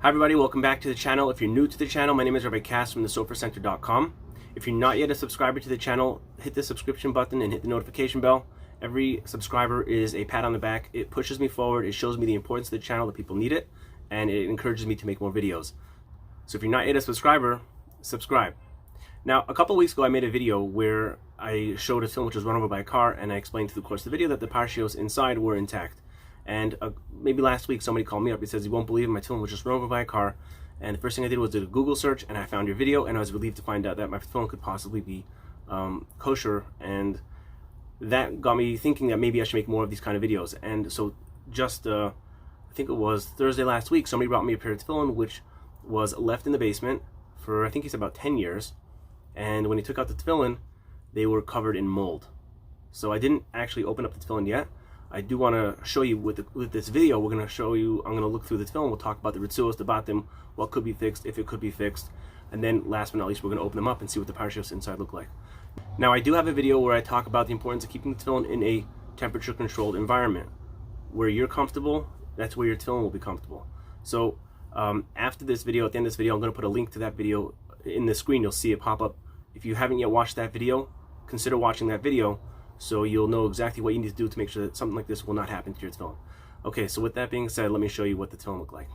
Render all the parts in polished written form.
Hi everybody, welcome back to the channel. If you're new to the channel, my name is Rabbi Cass from thesofercenter.com. If you're not yet a subscriber to the channel, hit the subscription button and hit the notification bell. Every subscriber is a pat on the back. It pushes me forward, it shows me the importance of the channel, that people need it, and it encourages me to make more videos. So if you're not yet a subscriber, subscribe. Now, a couple weeks ago I made a video where I showed a film which was run over by a car, and I explained through the course of the video that the parshios inside were intact. And maybe last week somebody called me up. He says, "You won't believe it, my tefillin was just run over by a car." And the first thing I did was do a Google search, and I found your video, and I was relieved to find out that my tefillin could possibly be kosher. And that got me thinking that maybe I should make more of these kind of videos. And so just, I think it was Thursday last week, somebody brought me a pair of tefillin which was left in the basement for, I think he said, about 10 years. And when he took out the tefillin, they were covered in mold. So I didn't actually open up the tefillin yet. I do want to show you with this video. We're going to show you, I'm going to look through the tefillin. We'll talk about the ritzuos, the batim, what could be fixed, if it could be fixed. And then last but not least, we're going to open them up and see what the parshios inside look like. Now, I do have a video where I talk about the importance of keeping the tefillin in a temperature controlled environment. Where you're comfortable, that's where your tefillin will be comfortable. So after this video, at the end of this video, I'm going to put a link to that video in the screen. You'll see it pop up. If you haven't yet watched that video, consider watching that video, so you'll know exactly what you need to do to make sure that something like this will not happen to your tefillin. Okay, so with that being said, let me show you what the tefillin look like.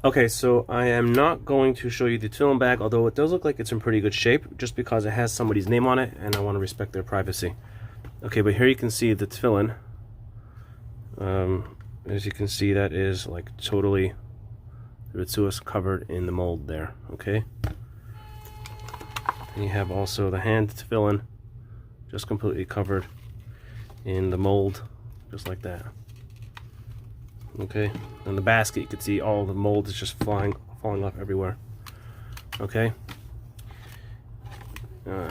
Okay, so I am not going to show you the tefillin bag, although it does look like it's in pretty good shape, just because it has somebody's name on it, and I want to respect their privacy. Okay, but here you can see the tefillin. As you can see, that is like totally ritzuos covered in the mold there. Okay, and you have also the hand tefillin just completely covered in the mold, just like that. Okay, and the basket, you can see all the mold is just falling off everywhere. Okay,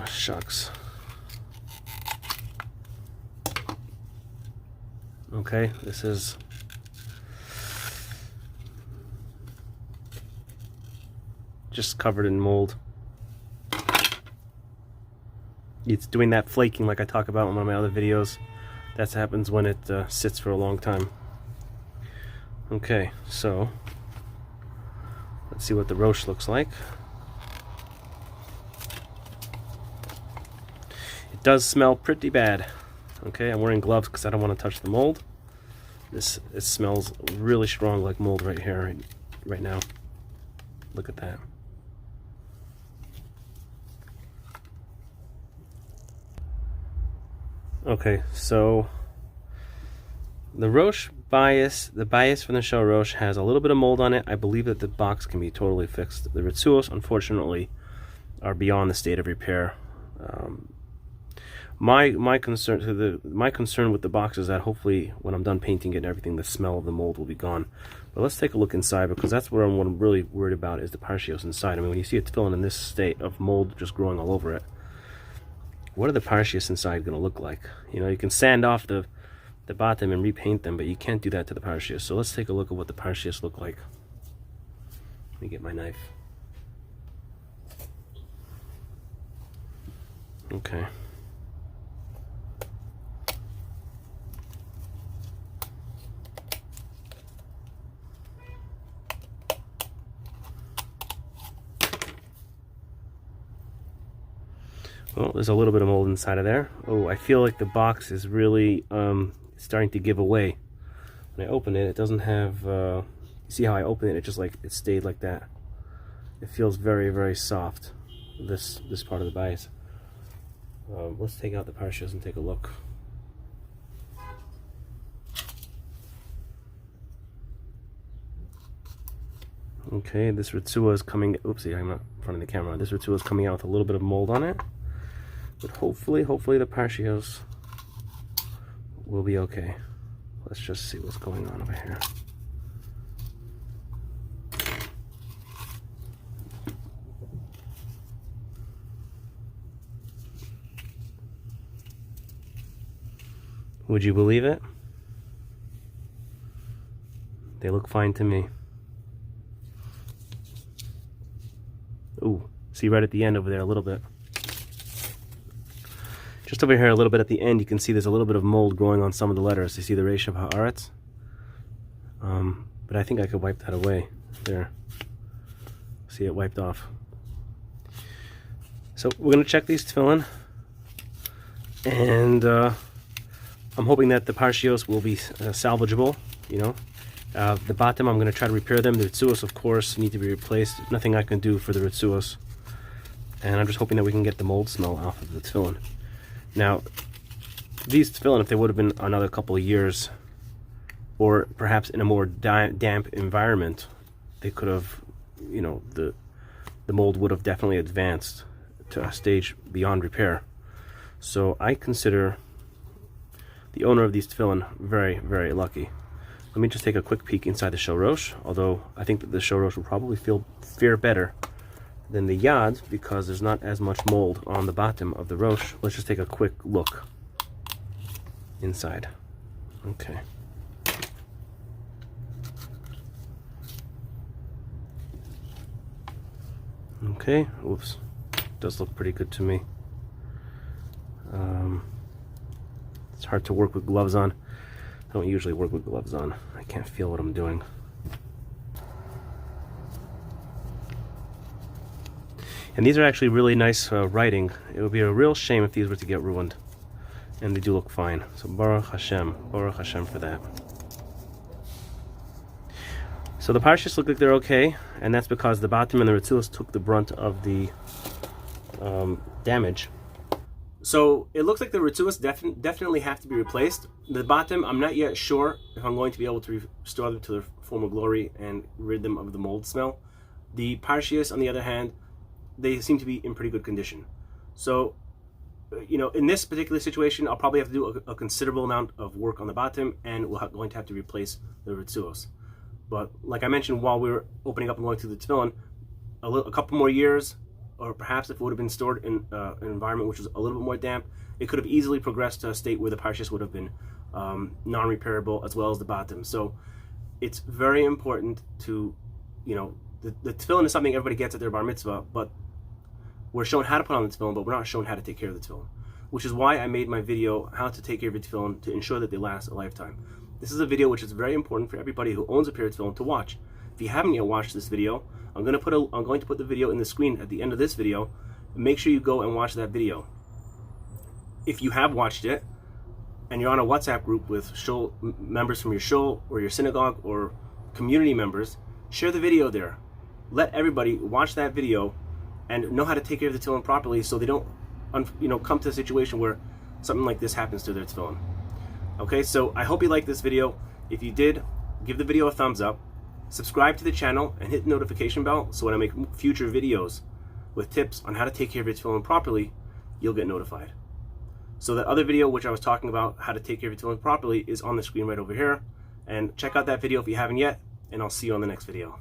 shucks. Okay, this is just covered in mold. It's doing that flaking like I talk about in one of my other videos. That happens when it sits for a long time. Okay, so let's see what the rosh looks like. It does smell pretty bad. Okay, I'm wearing gloves because I don't want to touch the mold. It smells really strong like mold right here, right now. Look at that. Okay, so the rosh bias, the bias from the shell rosh has a little bit of mold on it. I believe that the box can be totally fixed. The ritzuos, unfortunately, are beyond the state of repair. My concern with the box is that hopefully when I'm done painting it and everything, the smell of the mold will be gone. But let's take a look inside, because that's what I'm really worried about, is the parshios inside. I mean, when you see it tefillin in this state of mold just growing all over it, what are the parshios inside going to look like? You know, you can sand off the batim and repaint them, but you can't do that to the parshios. So let's take a look at what the parshios look like. Let me get my knife. Okay. Well, there's a little bit of mold inside of there. Oh, I feel like the box is really starting to give away. When I open it, it doesn't have, you see how I open it, it just like, it stayed like that. It feels very, very soft, this part of the bias. Let's take out the parshios and take a look. Okay, this ritzua is coming, oopsie, I'm not in front of the camera. This ritzua is coming out with a little bit of mold on it. But hopefully the parshios will be okay. Let's just see what's going on over here. Would you believe it? They look fine to me. Ooh, see right at the end over there a little bit. Just over here a little bit at the end, you can see there's a little bit of mold growing on some of the letters. You see the Resh of Haaretz? But I think I could wipe that away. There. See it wiped off. So we're going to check these tefillin. And I'm hoping that the parshios will be salvageable, you know. The bottom, I'm going to try to repair them. The ritzuos, of course, need to be replaced. Nothing I can do for the ritzuos. And I'm just hoping that we can get the mold smell off of the tefillin. Now, these tefillin, if they would have been another couple of years, or perhaps in a more damp environment, they could have, you know, the mold would have definitely advanced to a stage beyond repair. So I consider the owner of these tefillin very, very lucky. Let me just take a quick peek inside the shorosh, although I think that the shorosh will probably fare better than the yad because there's not as much mold on the bottom of the rosh. Let's just take a quick look inside. Okay. Okay, oops. Does look pretty good to me. It's hard to work with gloves on. I don't usually work with gloves on. I can't feel what I'm doing. And these are actually really nice writing. It would be a real shame if these were to get ruined. And they do look fine. So Baruch Hashem for that. So the parshas look like they're okay, and that's because the bottom and the ritzuos took the brunt of the damage. So it looks like the ritzuos definitely have to be replaced. The bottom, I'm not yet sure if I'm going to be able to restore them to their former glory and rid them of the mold smell. The parshias, on the other hand, they seem to be in pretty good condition. So, you know, in this particular situation, I'll probably have to do a considerable amount of work on the bottom, and we're going to have to replace the ritzuos. But like I mentioned while we were opening up and going through the tefillin, a couple more years, or perhaps if it would have been stored in an environment which was a little bit more damp, it could have easily progressed to a state where the parshas would have been non-repairable, as well as the bottom. So it's very important to, you know, the tefillin is something everybody gets at their bar mitzvah, but we're shown how to put on the tefillin, but we're not shown how to take care of the tefillin, which is why I made my video, how to take care of your tefillin to ensure that they last a lifetime. This is a video which is very important for everybody who owns a pair of tefillin to watch. If you haven't yet watched this video, I'm going to put the video in the screen at the end of this video. Make sure you go and watch that video. If you have watched it, and you're on a WhatsApp group with shul members from your shul or your synagogue or community members, share the video there. Let everybody watch that video and know how to take care of the tefillin properly, so they don't, you know, come to a situation where something like this happens to their tefillin. Okay, so I hope you liked this video. If you did, give the video a thumbs up. Subscribe to the channel and hit the notification bell so when I make future videos with tips on how to take care of your tefillin properly, you'll get notified. So that other video which I was talking about how to take care of your tefillin properly is on the screen right over here. And check out that video if you haven't yet, and I'll see you on the next video.